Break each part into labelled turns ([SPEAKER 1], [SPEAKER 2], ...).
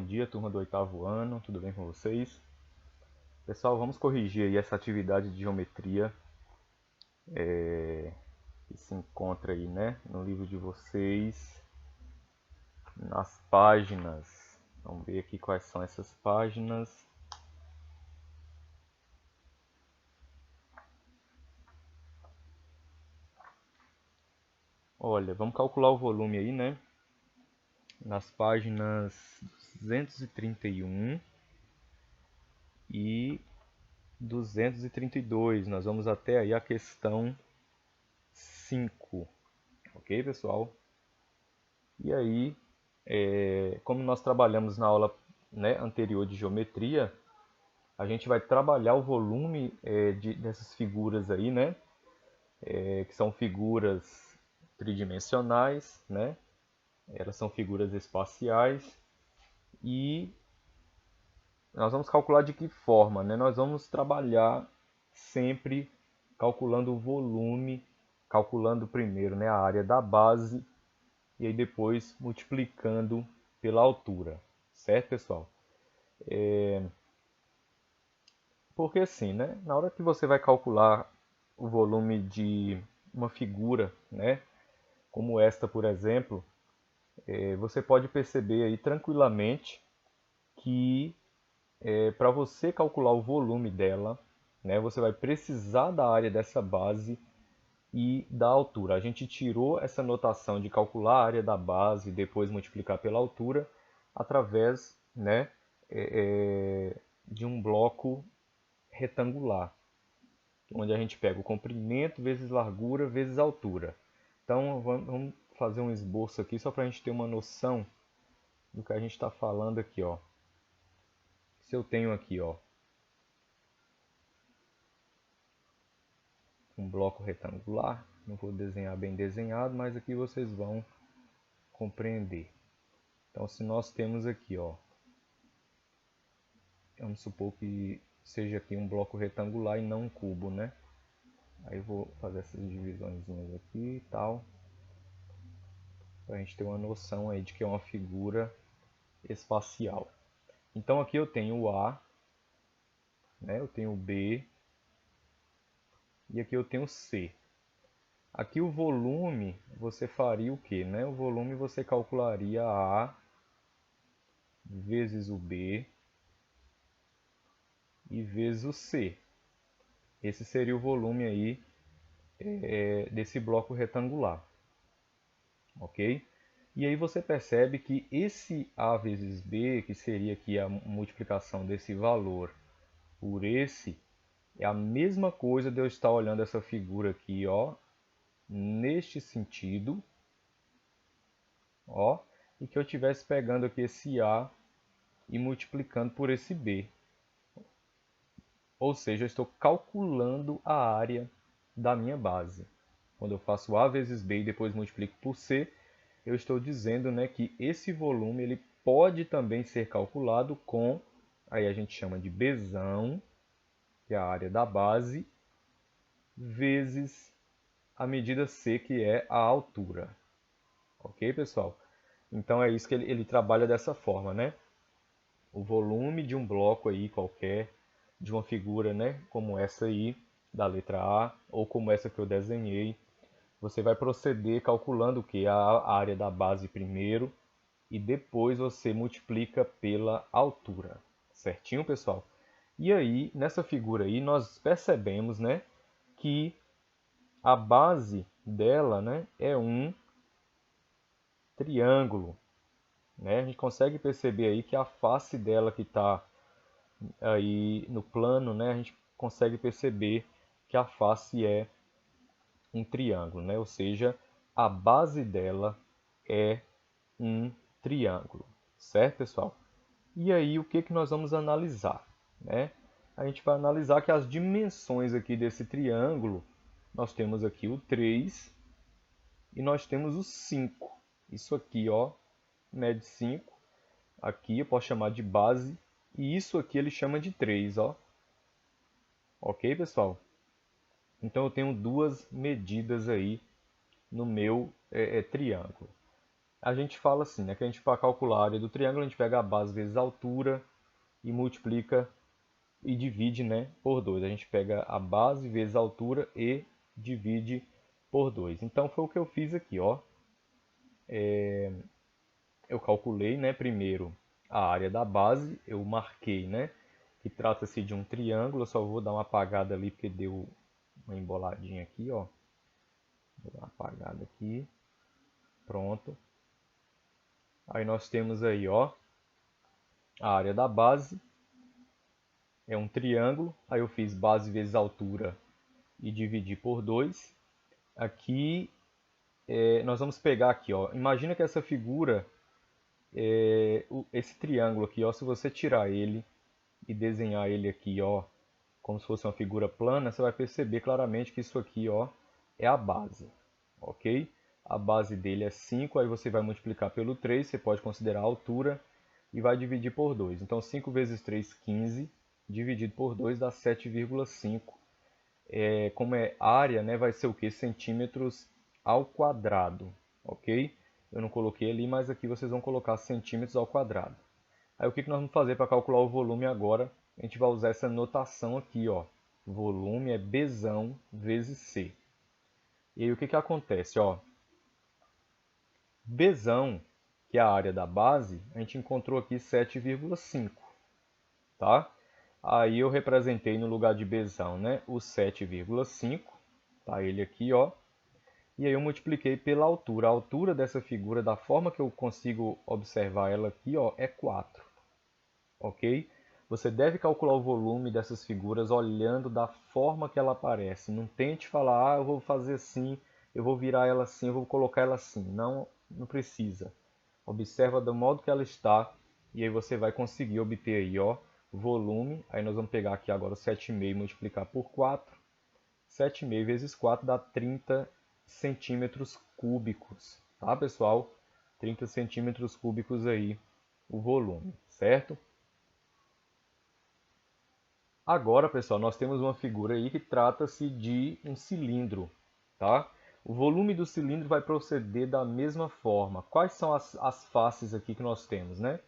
[SPEAKER 1] dia, turma do 8º ano, tudo bem com vocês? Pessoal, vamos corrigir aí essa atividade de geometria que se encontra aí, né, no livro de vocês, nas páginas. Vamos ver aqui quais são essas páginas. Olha, vamos calcular o volume aí, né? Nas páginas 231 e 232. Nós vamos até aí a questão 5. Ok, pessoal? E aí, como nós trabalhamos na aula, né, anterior de geometria, a gente vai trabalhar o volume dessas figuras aí, né? Que são figuras tridimensionais, né? Elas são figuras espaciais e nós vamos calcular de que forma, né? Nós vamos trabalhar sempre calculando o volume, calculando primeiro, né, a área da base e aí depois multiplicando pela altura, certo, pessoal? Porque assim, né, na hora que você vai calcular o volume de uma figura, né, como esta, por exemplo, você pode perceber aí tranquilamente que para você calcular o volume dela, né, você vai precisar da área dessa base e da altura. A gente tirou essa notação de calcular a área da base e depois multiplicar pela altura através, né, de um bloco retangular, onde a gente pega o comprimento vezes largura vezes altura. Então vamos fazer um esboço aqui só para a gente ter uma noção do que a gente está falando aqui, ó. Se eu tenho aqui, ó, um bloco retangular, não vou desenhar bem desenhado, mas aqui vocês vão compreender. Então, se nós temos aqui, ó, vamos supor que seja aqui um bloco retangular e não um cubo, né? Aí eu vou fazer essas divisõezinhas aqui e tal, para a gente ter uma noção aí de que é uma figura espacial. Então aqui eu tenho o A, né? Eu tenho o B e aqui eu tenho o C. Aqui o volume você faria o que, né? O volume você calcularia A vezes o B e vezes o C. Esse seria o volume aí desse bloco retangular, ok? E aí você percebe que esse A vezes B, que seria aqui a multiplicação desse valor por esse, é a mesma coisa de eu estar olhando essa figura aqui, ó, neste sentido, ó, e que eu estivesse pegando aqui esse A e multiplicando por esse B. Ou seja, eu estou calculando a área da minha base. Quando eu faço A vezes B e depois multiplico por C, eu estou dizendo, né, que esse volume ele pode também ser calculado com, aí a gente chama de Bzão, que é a área da base, vezes a medida C, que é a altura. Ok, pessoal? Então é isso que ele trabalha dessa forma, né? O volume de um bloco aí qualquer, de uma figura, né, como essa aí, da letra A, ou como essa que eu desenhei, você vai proceder calculando o que? A área da base primeiro, e depois você multiplica pela altura. Certinho, pessoal? E aí, nessa figura aí, nós percebemos, né, que a base dela, né, é um triângulo, né? A gente consegue perceber aí que a face dela que está aí no plano, né, a gente consegue perceber que a face é um triângulo, né? Ou seja, a base dela é um triângulo, certo, pessoal? E aí, o que que nós vamos analisar, né? A gente vai analisar que as dimensões aqui desse triângulo, nós temos aqui o 3 e nós temos o 5. Isso aqui, ó, mede 5. Aqui eu posso chamar de base e isso aqui ele chama de 3, ó. Ok, pessoal? Então eu tenho duas medidas aí no meu triângulo. a gente fala assim, né, que a gente para calcular a área do triângulo, a gente pega a base vezes a altura e multiplica e divide, né, por 2. A gente pega a base vezes a altura e divide por 2. Então foi o que eu fiz aqui, ó. Eu calculei, né, primeiro a área da base, eu marquei, né, que trata-se de um triângulo. Eu só vou dar uma apagada ali porque deu uma emboladinha aqui, ó. Vou dar uma apagada aqui. Pronto. Aí nós temos aí, ó, a área da base é um triângulo. Aí eu fiz base vezes altura e dividi por 2. Aqui nós vamos pegar aqui, ó. Imagina que essa figura, esse triângulo aqui, ó, se você tirar ele e desenhar ele aqui, ó, como se fosse uma figura plana, você vai perceber claramente que isso aqui, ó, é a base, ok? A base dele é 5, aí você vai multiplicar pelo 3, você pode considerar a altura e vai dividir por 2. Então 5 vezes 3, 15, dividido por 2 dá 7,5. Como é área, né, vai ser o que? Centímetros ao quadrado, ok? Eu não coloquei ali, mas aqui vocês vão colocar centímetros ao quadrado. Aí o que nós vamos fazer para calcular o volume agora? A gente vai usar essa notação aqui, ó. Volume é Bzão vezes C. E aí o que acontece, ó? Bzão, que é a área da base, a gente encontrou aqui 7,5, tá? Aí eu representei no lugar de Bzão, né, o 7,5, tá ele aqui, ó. E aí eu multipliquei pela altura. A altura dessa figura, da forma que eu consigo observar ela aqui, ó, é 4. Ok? Você deve calcular o volume dessas figuras olhando da forma que ela aparece. Não tente falar, eu vou fazer assim, eu vou virar ela assim, eu vou colocar ela assim. Não, não precisa. Observa do modo que ela está e aí você vai conseguir obter aí, ó, volume. Aí nós vamos pegar aqui agora o 7,5 e multiplicar por 4. 7,5 vezes 4 dá 30 centímetros cúbicos, tá, pessoal? 30 centímetros cúbicos aí o volume, certo? Agora, pessoal, nós temos uma figura aí que trata-se de um cilindro, tá? O volume do cilindro vai proceder da mesma forma. Quais são as faces aqui que nós temos, né?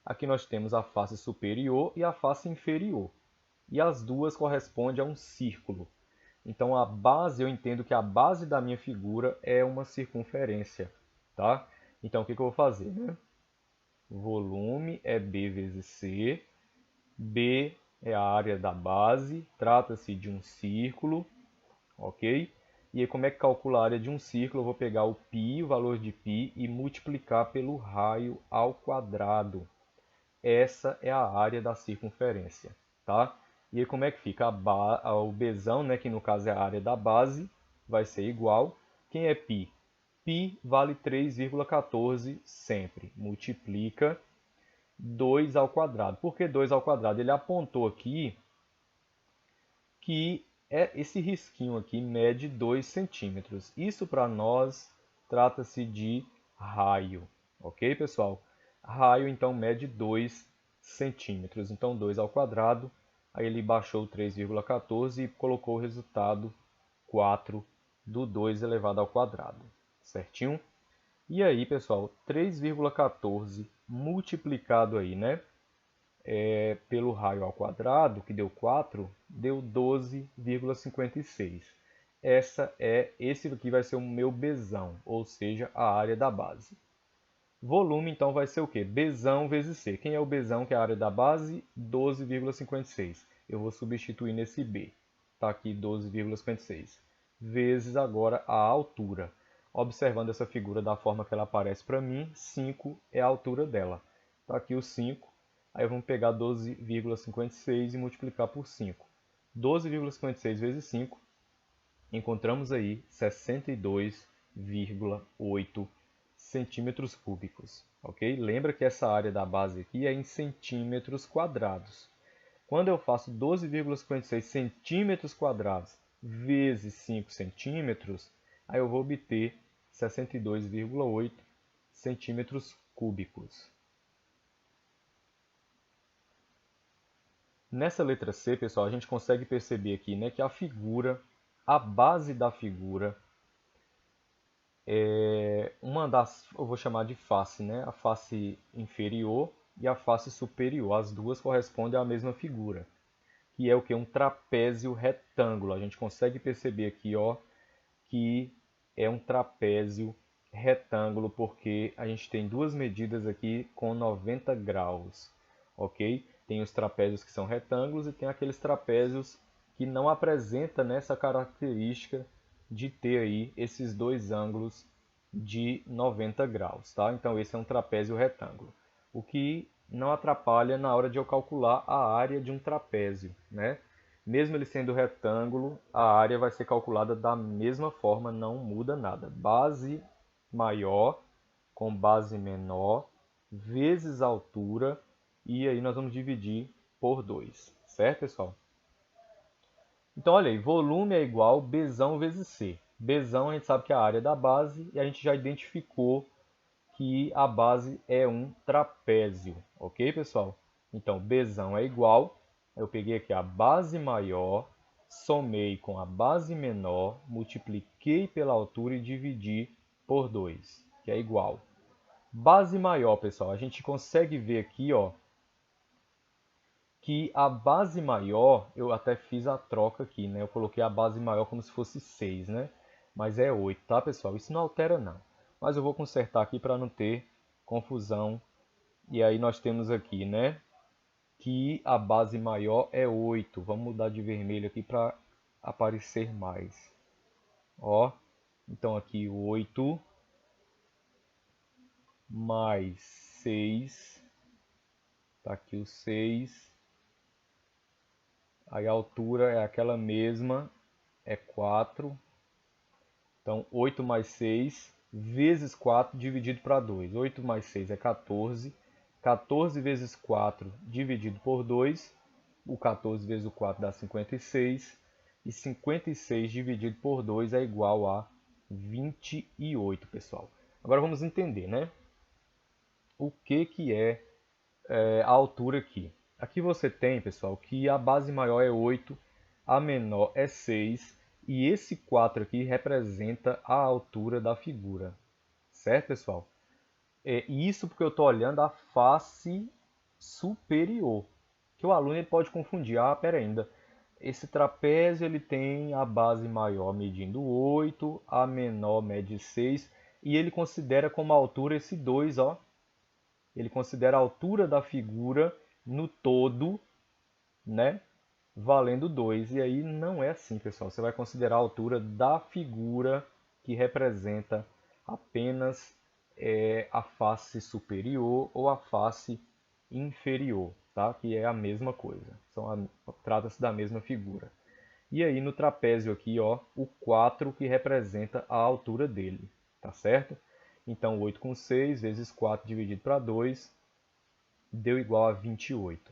[SPEAKER 1] Aqui nós temos a face superior e a face inferior. E as duas correspondem a um círculo. Então a base, eu entendo que a base da minha figura é uma circunferência, tá? Então o que eu vou fazer, né? Volume é B vezes C. B é a área da base, trata-se de um círculo, ok? E aí, como é que calcula a área de um círculo? Eu vou pegar o π, o valor de π, e multiplicar pelo raio ao quadrado. Essa é a área da circunferência, tá? E aí, como é que fica? O Bzão, né, que no caso é a área da base, vai ser igual. Quem é π? Π vale 3,14 sempre. Multiplica 2 ao quadrado. Por que 2 ao quadrado? Ele apontou aqui que esse risquinho aqui mede 2 centímetros. Isso para nós trata-se de raio, ok, pessoal? Raio então mede 2 centímetros. Então 2 ao quadrado, aí ele baixou 3,14 e colocou o resultado 4 do 2 elevado ao quadrado, certinho? E aí, pessoal, 3,14 multiplicado aí, né, pelo raio ao quadrado, que deu 4, deu 12,56. Esse aqui vai ser o meu Bzão, ou seja, a área da base. Volume, então, vai ser o quê? Bzão vezes C. Quem é o Bzão, que é a área da base? 12,56. Eu vou substituir nesse B. Está aqui 12,56. Vezes agora a altura. Observando essa figura da forma que ela aparece para mim, 5 é a altura dela. Está aqui o 5. Aí vamos pegar 12,56 e multiplicar por 5. 12,56 vezes 5, encontramos aí 62,8 centímetros cúbicos, ok? Lembra que essa área da base aqui é em centímetros quadrados. Quando eu faço 12,56 centímetros quadrados vezes 5 centímetros, aí eu vou obter 62,8 centímetros cúbicos. Nessa letra C, pessoal, a gente consegue perceber aqui, né, que a base da figura, eu vou chamar de face, né? A face inferior e a face superior. As duas correspondem à mesma figura, que é o que? Um trapézio retângulo. A gente consegue perceber aqui, ó, que é um trapézio retângulo, porque a gente tem duas medidas aqui com 90 graus, ok? Tem os trapézios que são retângulos e tem aqueles trapézios que não apresentam essa característica de ter aí esses dois ângulos de 90 graus, tá? Então esse é um trapézio retângulo, o que não atrapalha na hora de eu calcular a área de um trapézio, né? Mesmo ele sendo retângulo, a área vai ser calculada da mesma forma, não muda nada. Base maior com base menor vezes a altura, e aí nós vamos dividir por 2, certo, pessoal? Então, olha aí, volume é igual Bzão vezes C. Bzão a gente sabe que é a área da base e a gente já identificou que a base é um trapézio, ok, pessoal? Então, Bzão é igual, eu peguei aqui a base maior, somei com a base menor, multipliquei pela altura e dividi por 2, que é igual. Base maior, pessoal, a gente consegue ver aqui, ó, que a base maior, eu até fiz a troca aqui, né? Eu coloquei a base maior como se fosse 6, né? Mas é 8, tá, pessoal? Isso não altera, não. Mas eu vou consertar aqui para não ter confusão. E aí nós temos aqui, né? Que a base maior é 8. Vamos mudar de vermelho aqui para aparecer mais. Ó, então aqui 8 mais 6. Tá aqui o 6. Aí a altura é aquela mesma, é 4. Então 8 mais 6 vezes 4 dividido para 2. 8 mais 6 é 14. 14 vezes 4 dividido por 2. O 14 vezes o 4 dá 56. E 56 dividido por 2 é igual a 28, pessoal. Agora vamos entender, né? O que é a altura aqui. Aqui você tem, pessoal, que a base maior é 8, a menor é 6, e esse 4 aqui representa a altura da figura. Certo, pessoal? E isso porque eu estou olhando a face superior, que o aluno ele pode confundir. Ah, pera ainda. Esse trapézio ele tem a base maior medindo 8, a menor mede 6, e ele considera como altura esse 2, ó. Ele considera a altura da figura no todo, né, valendo 2. E aí não é assim, pessoal. Você vai considerar a altura da figura que representa apenas a face superior ou a face inferior, tá? Que é a mesma coisa. Trata-se da mesma figura. E aí no trapézio aqui, ó, o 4 que representa a altura dele, tá certo? Então 8 com 6 vezes 4 dividido para 2 deu igual a 28.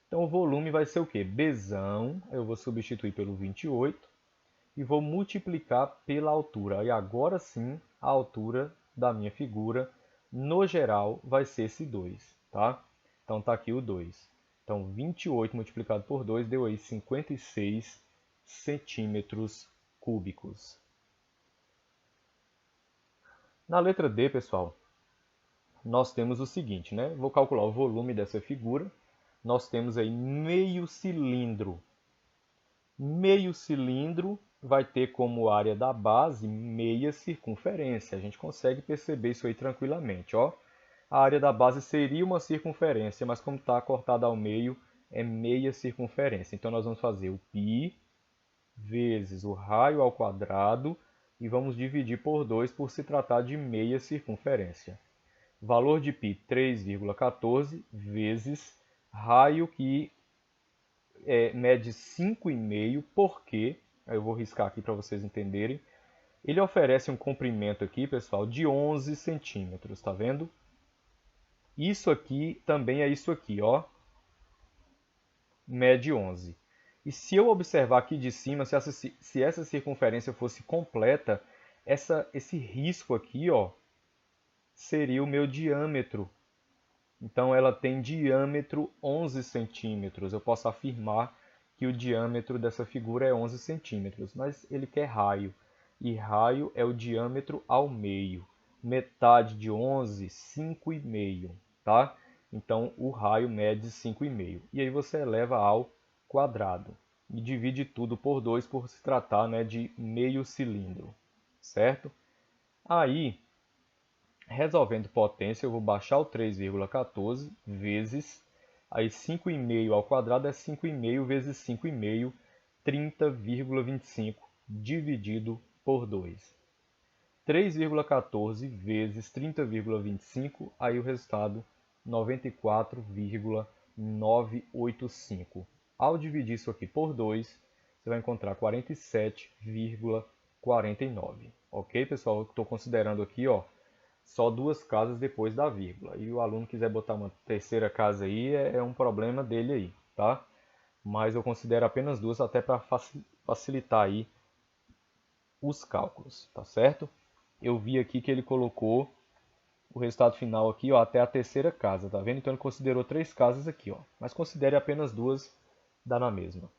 [SPEAKER 1] Então o volume vai ser o quê? Bzão, eu vou substituir pelo 28 e vou multiplicar pela altura. E agora sim, a altura da minha figura, no geral, vai ser esse 2, tá? Então tá aqui o 2. Então 28 multiplicado por 2 deu aí 56 centímetros cúbicos. Na letra D, pessoal, nós temos o seguinte, né? Vou calcular o volume dessa figura. Nós temos aí meio cilindro. Meio cilindro vai ter como área da base meia circunferência. A gente consegue perceber isso aí tranquilamente, ó. A área da base seria uma circunferência, mas como está cortada ao meio, é meia circunferência. Então nós vamos fazer o π vezes o raio ao quadrado e vamos dividir por 2 por se tratar de meia circunferência. Valor de π 3,14 vezes raio que mede 5,5, porque, eu vou riscar aqui para vocês entenderem, ele oferece um comprimento aqui, pessoal, de 11 centímetros, tá vendo? Isso aqui também é isso aqui, ó, mede 11. E se eu observar aqui de cima, se essa circunferência fosse completa, esse risco aqui, ó, seria o meu diâmetro. Então ela tem diâmetro 11 centímetros. Eu posso afirmar que o diâmetro dessa figura é 11 centímetros, mas ele quer raio. e raio é o diâmetro ao meio. Metade de 11, 5,5, tá? Então o raio mede 5,5. E aí você eleva ao quadrado e divide tudo por 2 por se tratar, né, de meio cilindro, certo? Aí, resolvendo potência, eu vou baixar o 3,14 vezes, aí 5,5 ao quadrado é 5,5 vezes 5,5, 30,25 dividido por 2. 3,14 vezes 30,25, aí o resultado 94,985. Ao dividir isso aqui por 2, você vai encontrar 47,49. Ok, pessoal? Eu estou considerando aqui, ó, só duas casas depois da vírgula. E o aluno quiser botar uma terceira casa aí, é um problema dele aí, tá? Mas eu considero apenas duas até para facilitar aí os cálculos, tá certo? Eu vi aqui que ele colocou o resultado final aqui, ó, até a terceira casa, tá vendo? Então ele considerou três casas aqui, ó, mas considere apenas duas, dá na mesma.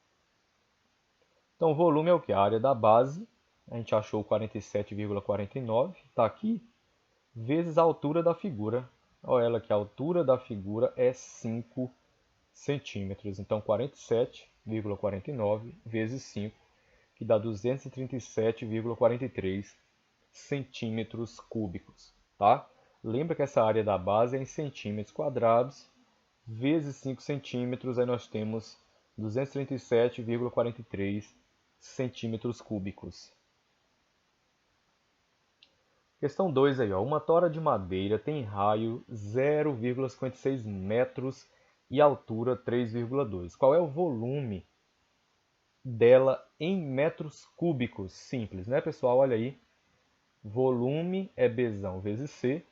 [SPEAKER 1] Então o volume é o que? A área da base, a gente achou 47,49, está aqui, vezes a altura da figura. Olha ela aqui, a altura da figura é 5 centímetros. Então 47,49 vezes 5, que dá 237,43 centímetros cúbicos, tá? Lembra que essa área da base é em centímetros quadrados, vezes 5 centímetros, aí nós temos 237,43 centímetros cúbicos. Questão 2 aí, ó. Uma tora de madeira tem raio 0,56 metros e altura 3,2. Qual é o volume dela em metros cúbicos? Simples, né, pessoal? Olha aí. Volume é Bzão vezes C.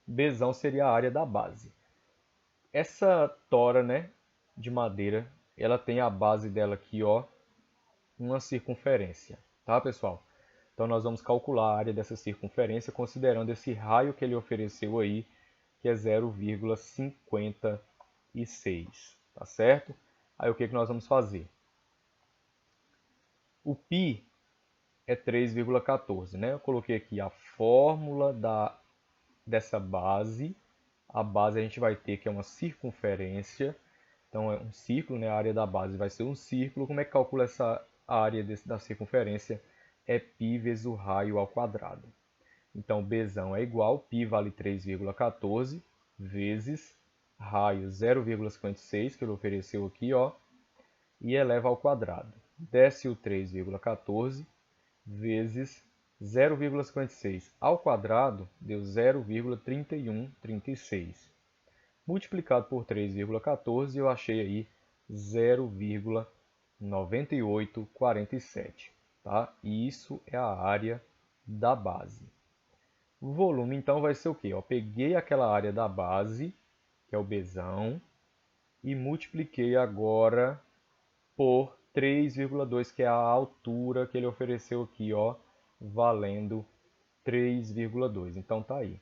[SPEAKER 1] Bzão seria a área da base. Essa tora, né, de madeira, ela tem a base dela aqui, ó, uma circunferência, tá, pessoal? Então nós vamos calcular a área dessa circunferência considerando esse raio que ele ofereceu aí, que é 0,56, tá certo? Aí o que nós vamos fazer? O π é 3,14, né? Eu coloquei aqui a fórmula dessa base. A base a gente vai ter que é uma circunferência. Então é um círculo, né? A área da base vai ser um círculo. Como é que calcula essa área da circunferência? É π vezes o raio ao quadrado. Então Bzão é igual, π vale 3,14 vezes raio 0,56 que ele ofereceu aqui, ó, e eleva ao quadrado. Desce o 3,14 vezes 0,56 ao quadrado deu 0,3136. Multiplicado por 3,14 eu achei aí 0,9847, tá? E isso é a área da base. O volume então vai ser o quê? Eu peguei aquela área da base, que é o Bzão, e multipliquei agora por 3,2, que é a altura que ele ofereceu aqui, ó, valendo 3,2. Então tá aí.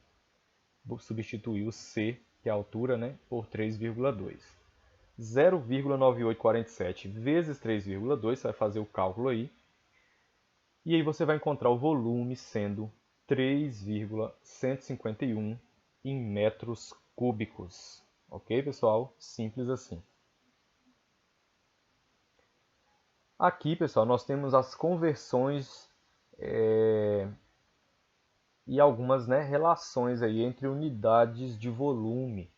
[SPEAKER 1] Vou substituir o C, que é a altura, né, por 3,2. 0,9847 vezes 3,2, você vai fazer o cálculo aí. E aí você vai encontrar o volume sendo 3,151 em metros cúbicos. Ok, pessoal? Simples assim. Aqui, pessoal, nós temos as conversões e algumas, né, relações aí entre unidades de volume.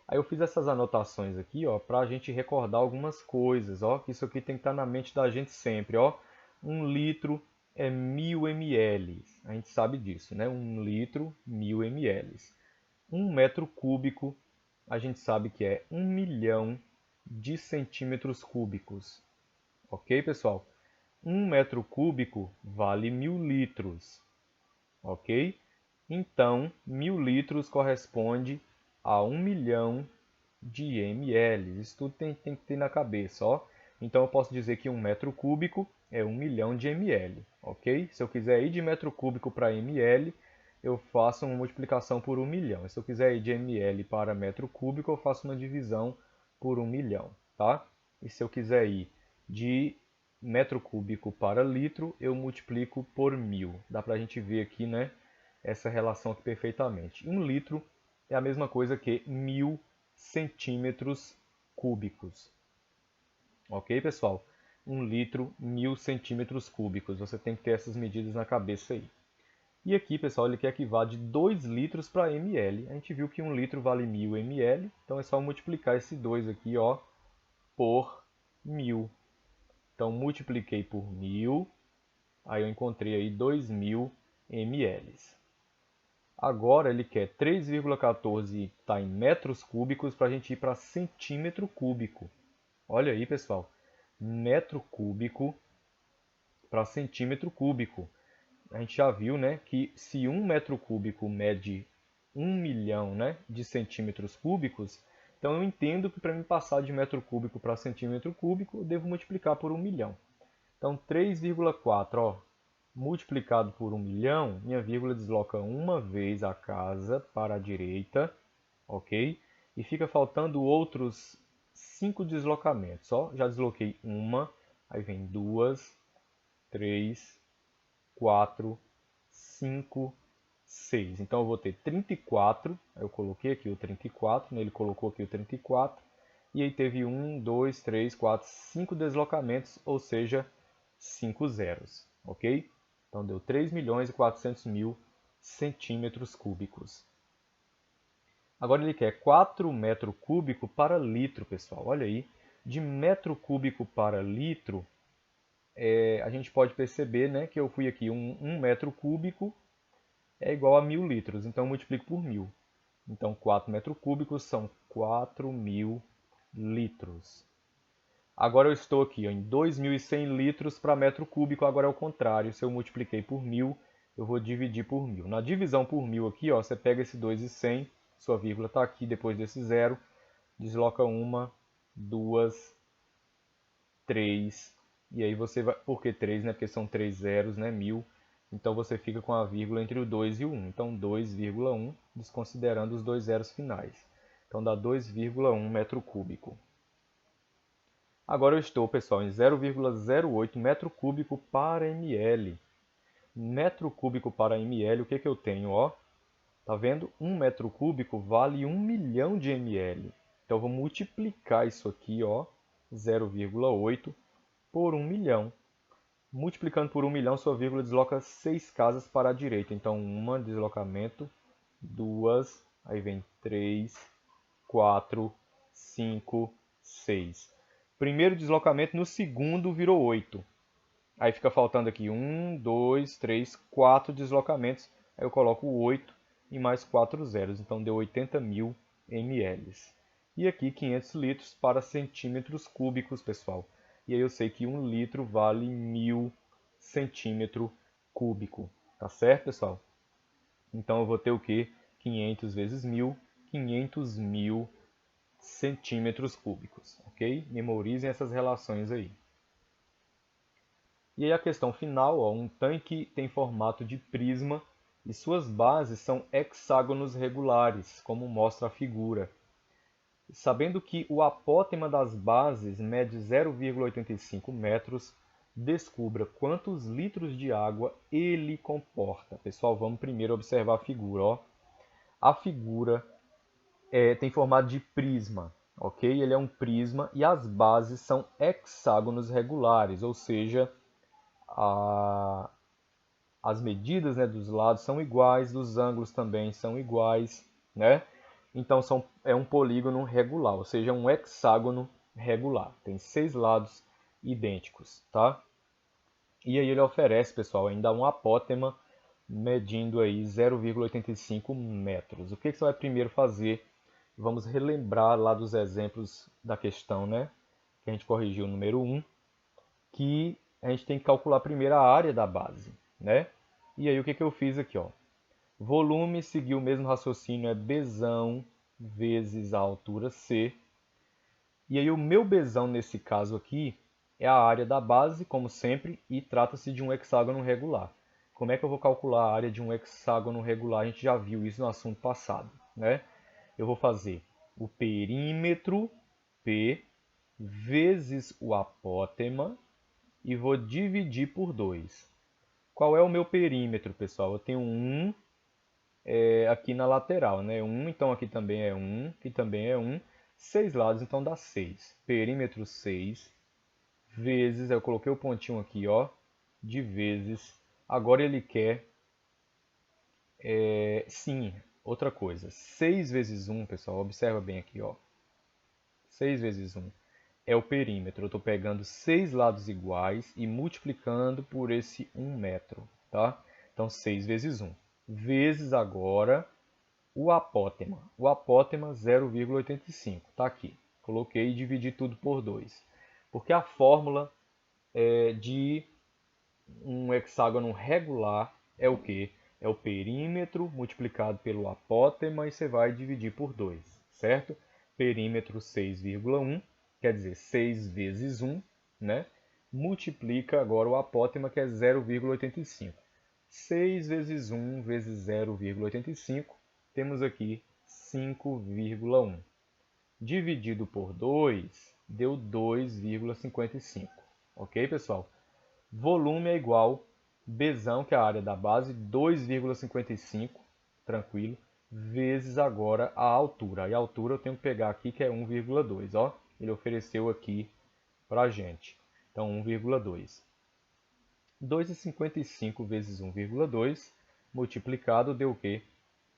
[SPEAKER 1] Aí eu fiz essas anotações aqui, ó, para a gente recordar algumas coisas, ó, que isso aqui tem que estar na mente da gente sempre, ó. 1 litro é 1000 ml, a gente sabe disso, né? 1 litro, 1000 ml. 1 metro cúbico, a gente sabe que é 1 milhão de centímetros cúbicos. Ok, pessoal? 1 metro cúbico vale 1000 litros. Ok? Então, 1000 litros corresponde a 1 milhão de ml. Isso tudo tem que ter na cabeça, ó. Então eu posso dizer que 1 metro cúbico é 1 milhão de ml, ok? Se eu quiser ir de metro cúbico para ml, eu faço uma multiplicação por 1 milhão. Se eu quiser ir de ml para metro cúbico, eu faço uma divisão por 1 milhão, tá? E se eu quiser ir de metro cúbico para litro, eu multiplico por 1000. Dá para a gente ver aqui, né, essa relação aqui perfeitamente. 1 litro é a mesma coisa que 1000 centímetros cúbicos. Ok, pessoal? 1 litro, 1000 centímetros cúbicos. Você tem que ter essas medidas na cabeça aí. E aqui, pessoal, ele quer que vá de 2 litros para ml. A gente viu que 1 litro vale 1000 ml, então é só multiplicar esse 2 aqui, ó, por 1000. Então, multipliquei por 1000, aí eu encontrei aí 2000 ml. Agora ele quer 3,14 tá em metros cúbicos para a gente ir para centímetro cúbico. Olha aí, pessoal, metro cúbico para centímetro cúbico. A gente já viu, né, que se 1 metro cúbico mede 1 milhão, né, de centímetros cúbicos, então eu entendo que para me passar de metro cúbico para centímetro cúbico, eu devo multiplicar por 1 milhão. Então 3,4, ó, multiplicado por 1 milhão, minha vírgula desloca uma vez a casa para a direita, ok? E fica faltando outros 5 deslocamentos, ó. Já desloquei uma, aí vem 2, 3, 4, 5, 6. Então eu vou ter 34, eu coloquei aqui o 34, né? Ele colocou aqui o 34, e aí teve 1, 2, 3, 4, 5 deslocamentos, ou seja, 5 zeros, ok? Então deu 3.400.000 centímetros cúbicos. Agora ele quer 4 metro cúbico para litro, pessoal. Olha aí, de metro cúbico para litro, a gente pode perceber, né, que eu fui aqui, 1 metro cúbico é igual a 1000 litros, então eu multiplico por 1000. Então 4 metros cúbicos são 4.000 litros. Agora eu estou aqui ó, em 2.100 litros para metro cúbico, agora é o contrário. Se eu multipliquei por 1000, eu vou dividir por 1000. Na divisão por 1000 aqui, ó, você pega esse 2.100, sua vírgula está aqui depois desse zero, desloca uma, duas, três, e aí você vai... Por que 3, né? Porque são 3 zeros, né? 1000. Então você fica com a vírgula entre o 2 e o 1. Então 2,1, desconsiderando os dois zeros finais. Então dá 2,1 metro cúbico. Agora eu estou, pessoal, em 0,08 metro cúbico para ml. Metro cúbico para ml, o que eu tenho? Ó, tá vendo? 1 metro cúbico vale 1 milhão de ml. Então eu vou multiplicar isso aqui, ó, 0,8 por 1 milhão. Multiplicando por 1 milhão, sua vírgula desloca 6 casas para a direita. Então, uma, deslocamento, duas, aí vem 3, 4, 5, 6. Primeiro deslocamento, no segundo virou 8. Aí fica faltando aqui 1, 2, 3, 4 deslocamentos. Aí eu coloco 8 e mais 4 zeros. Então deu 80.000 ml. E aqui 500 litros para centímetros cúbicos, pessoal. E aí eu sei que 1 litro vale 1000 centímetro cúbico. Tá certo, pessoal? Então eu vou ter o quê? 500 vezes 1000, 500.000 centímetros cúbicos, ok? Memorizem essas relações aí. E aí a questão final, ó, um tanque tem formato de prisma e suas bases são hexágonos regulares, como mostra a figura. Sabendo que o apótema das bases mede 0,85 metros, descubra quantos litros de água ele comporta. Pessoal, vamos primeiro observar a figura. Ó. A figura tem formato de prisma, ok? Ele é um prisma e as bases são hexágonos regulares, ou seja, as medidas, né, dos lados são iguais, dos ângulos também são iguais, né? Então é um polígono regular, ou seja, um hexágono regular. Tem 6 lados idênticos, tá? E aí ele oferece, pessoal, ainda um apótema medindo aí 0,85 metros. O que você vai primeiro fazer? Vamos relembrar lá dos exemplos da questão, né? Que a gente corrigiu o número 1, que a gente tem que calcular primeiro a área da base, né? E aí o que eu fiz aqui, ó? Volume seguiu o mesmo raciocínio, é Bzão vezes a altura C. E aí o meu Bzão nesse caso aqui é a área da base, como sempre, e trata-se de um hexágono regular. Como é que eu vou calcular a área de um hexágono regular? A gente já viu isso no assunto passado, né? Eu vou fazer o perímetro P vezes o apótema e vou dividir por 2. Qual é o meu perímetro, pessoal? Eu tenho 1 aqui na lateral, né? 1, então aqui também é 1, aqui também é 1. 6 lados, então dá 6. Perímetro 6 vezes, eu coloquei o pontinho aqui, ó, de vezes. Agora ele quer, sim, outra coisa. 6 vezes 1, pessoal, observa bem aqui, ó. 6 vezes 1 é o perímetro. Eu estou pegando 6 lados iguais e multiplicando por esse 1 metro, tá? Então, 6 vezes 1. Vezes agora o apótema. O apótema 0,85. Está aqui. Coloquei e dividi tudo por 2. Porque a fórmula de um hexágono regular é o quê? É o perímetro multiplicado pelo apótema e você vai dividir por 2, certo? Perímetro 6,1, quer dizer 6 vezes 1, né? Multiplica agora o apótema, que é 0,85. 6 vezes 1 vezes 0,85, temos aqui 5,1. Dividido por 2, deu 2,55. Ok, pessoal? Volume é igual Bzão, que é a área da base, 2,55, tranquilo, vezes agora a altura. E a altura eu tenho que pegar aqui, que é 1,2, ó. Ele ofereceu aqui pra gente. Então, 1,2. 2,55 vezes 1,2 multiplicado deu o quê?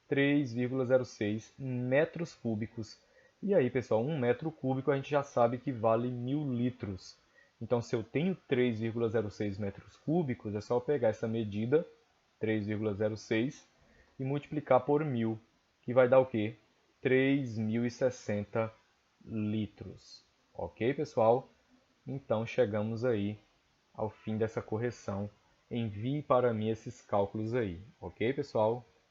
[SPEAKER 1] 3,06 metros cúbicos. E aí, pessoal, 1 metro cúbico a gente já sabe que vale 1.000 litros. Então, se eu tenho 3,06 metros cúbicos, é só eu pegar essa medida, 3,06, e multiplicar por 1.000, que vai dar o quê? 3.060 litros. Ok, pessoal? Então, chegamos aí ao fim dessa correção. Envie para mim esses cálculos aí. Ok, pessoal?